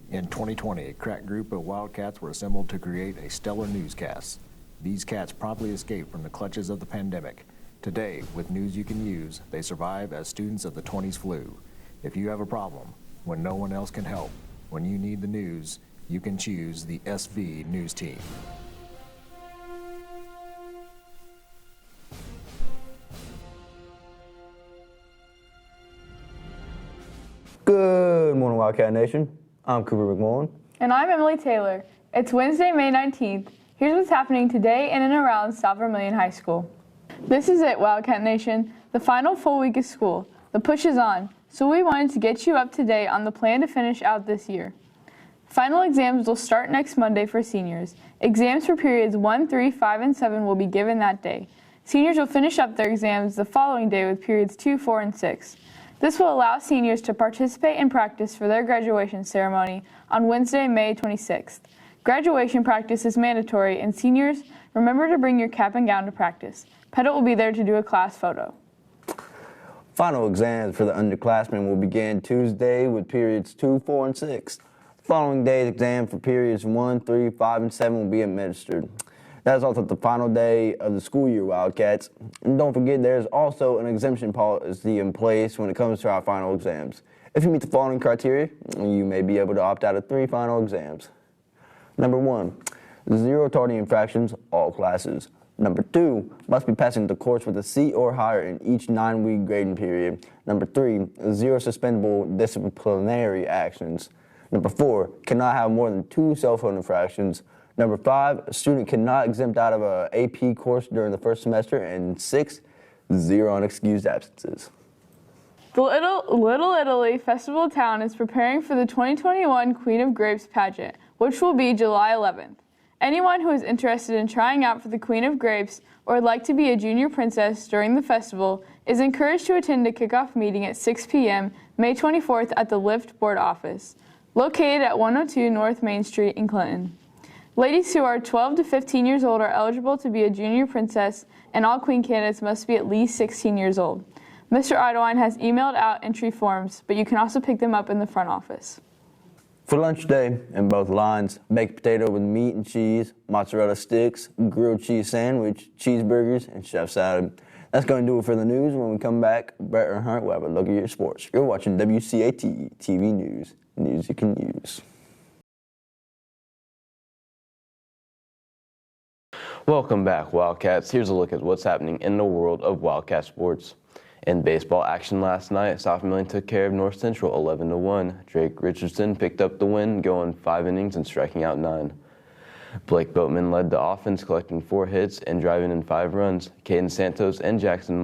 In 2020, a crack group of wildcats were assembled to create a stellar newscast. These cats promptly escaped from the clutches of the pandemic. Today, with news you can use, they survive as students of the 20s flu. If you have a problem, when no one else can help, when you need the news, you can choose the SV News Team. Good morning, Wildcat Nation. I'm Cooper McMullen. And I'm Emily Taylor. It's Wednesday, May 19th. Here's what's happening today in and around South Vermilion High School. This is it, Wildcat Nation. The final full week of school. The push is on, so we wanted to get you up to date on the plan to finish out this year. Final exams will start next Monday for seniors. Exams for periods 1, 3, 5, and 7 will be given that day. Seniors will finish up their exams the following day with periods 2, 4, and 6. This will allow seniors to participate in practice for their graduation ceremony on Wednesday, May 26th. Graduation practice is mandatory, and seniors, remember to bring your cap and gown to practice. Pettit will be there to do a class photo. Final exams for the underclassmen will begin Tuesday with periods 2, 4, and 6. The following day's exam for periods 1, 3, 5, and 7 will be administered. That is also the final day of the school year, Wildcats. And don't forget, there's also an exemption policy in place when it comes to our final exams. If you meet the following criteria, you may be able to opt out of 3 final exams. Number 1, 0 tardy infractions, all classes. Number 2, must be passing the course with a C or higher in each 9-week grading period. Number 3, 0 suspendable disciplinary actions. Number 4, cannot have more than 2 cell phone infractions. Number 5, a student cannot exempt out of an AP course during the first semester. And 6, 0 unexcused absences. The Little Italy Festival Town is preparing for the 2021 Queen of Grapes pageant, which will be July 11th. Anyone who is interested in trying out for the Queen of Grapes or would like to be a junior princess during the festival is encouraged to attend a kickoff meeting at 6 p.m. May 24th at the Lift Board office, located at 102 North Main Street in Clinton. Ladies who are 12 to 15 years old are eligible to be a junior princess, and all queen candidates must be at least 16 years old. Mr. Idewine has emailed out entry forms, but you can also pick them up in the front office. For lunch day, in both lines, baked potato with meat and cheese, mozzarella sticks, grilled cheese sandwich, cheeseburgers, and chef salad. That's going to do it for the news. When we come back, Brett Earnhardt will have a look at your sports. You're watching WCAT TV News, news you can use. Welcome back, Wildcats. Here's a look at what's happening in the world of Wildcat sports. In baseball action last night, South Vermilion took care of North Central 11-1. Drake Richardson picked up the win, going 5 innings and striking out 9. Blake Boatman led the offense, collecting 4 hits and driving in 5 runs. Caden Santos and Jackson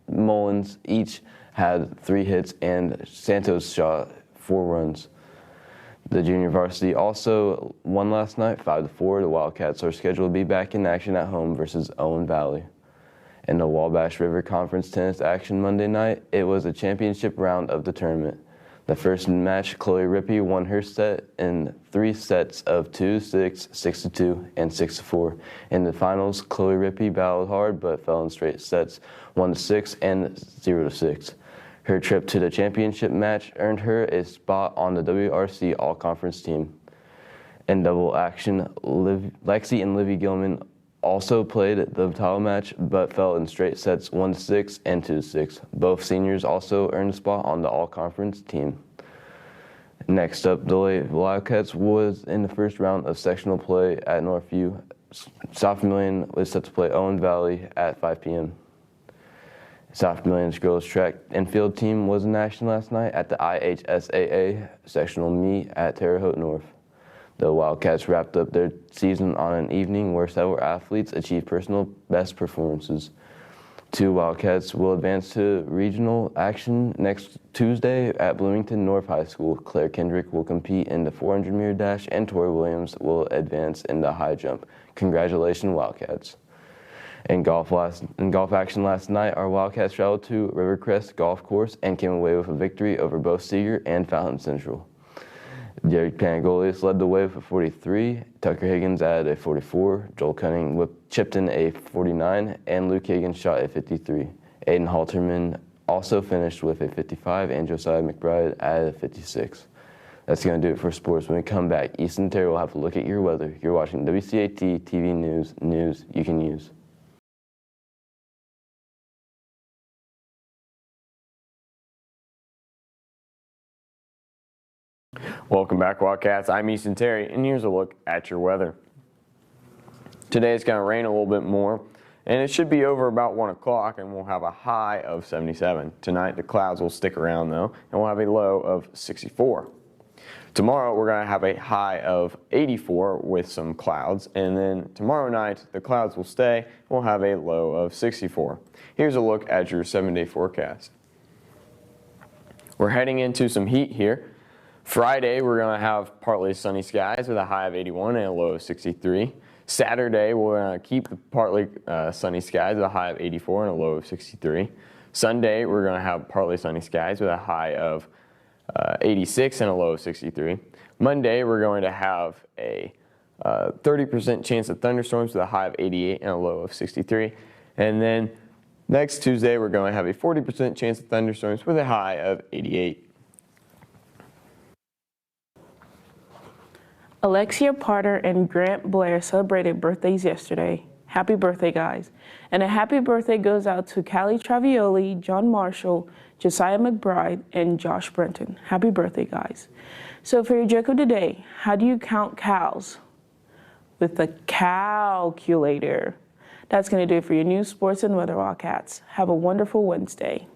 Mullins each had 3 hits, and Santos shot 4 runs. The junior varsity also won last night, 5-4. The Wildcats are scheduled to be back in action at home versus Owen Valley. In the Wabash River Conference tennis action Monday night, it was a championship round of the tournament. The first match, Chloe Rippey won her set in 3 sets of 2-6, 6-2, and 6-4. In the finals, Chloe Rippey battled hard but fell in straight sets, 1-6 and 0-6. Her trip to the championship match earned her a spot on the WRC All-Conference team. In double action, Lexi and Livy Gilman also played the title match, but fell in straight sets 1-6 and 2-6. Both seniors also earned a spot on the All-Conference team. Next up, the Wildcats was in the first round of sectional play at Northview. South Vermilion was set to play Owen Valley at 5 p.m. South Vermilion's girls track and field team was in action last night at the IHSAA sectional meet at Terre Haute North. The Wildcats wrapped up their season on an evening where several athletes achieved personal best performances. 2 Wildcats will advance to regional action next Tuesday at Bloomington North High School. Claire Kendrick will compete in the 400-meter dash, and Tori Williams will advance in the high jump. Congratulations, Wildcats. In golf action last night, our Wildcats traveled to Rivercrest Golf Course and came away with a victory over both Seeger and Fountain Central. Derek Pangolius led the way with a 43, Tucker Higgins added a 44, Joel Cunning chipped in a 49, and Luke Higgins shot a 53. Aiden Halterman also finished with a 55, and Josiah McBride added a 56. That's going to do it for sports. When we come back, Easton and Terry will have a look at your weather. You're watching WCAT TV News, news you can use. Welcome back, Wildcats. I'm Easton Terry, and here's a look at your weather. Today it's going to rain a little bit more, and it should be over about 1 o'clock, and we'll have a high of 77. Tonight the clouds will stick around though, and we'll have a low of 64. Tomorrow we're going to have a high of 84 with some clouds, and then tomorrow night the clouds will stay. We'll have a low of 64. Here's a look at your 7-day forecast. We're heading into some heat here. Friday we're going to have partly sunny skies with a high of 81 and a low of 63. Saturday we're going to keep the partly sunny skies with a high of 84 and a low of 63. Sunday we're going to have partly sunny skies with a high of 86 and a low of 63. Monday we're going to have a 30% chance of thunderstorms with a high of 88 and a low of 63. And then next Tuesday we're going to have a 40% chance of thunderstorms with a high of 88. Alexia Potter and Grant Blair celebrated birthdays yesterday. Happy birthday, guys. And a happy birthday goes out to Callie Travioli, John Marshall, Josiah McBride, and Josh Brenton. Happy birthday, guys. So for your joke of the day, how do you count cows? With the calculator. That's going to do it for your news, sports, and weather, Wildcats. Have a wonderful Wednesday.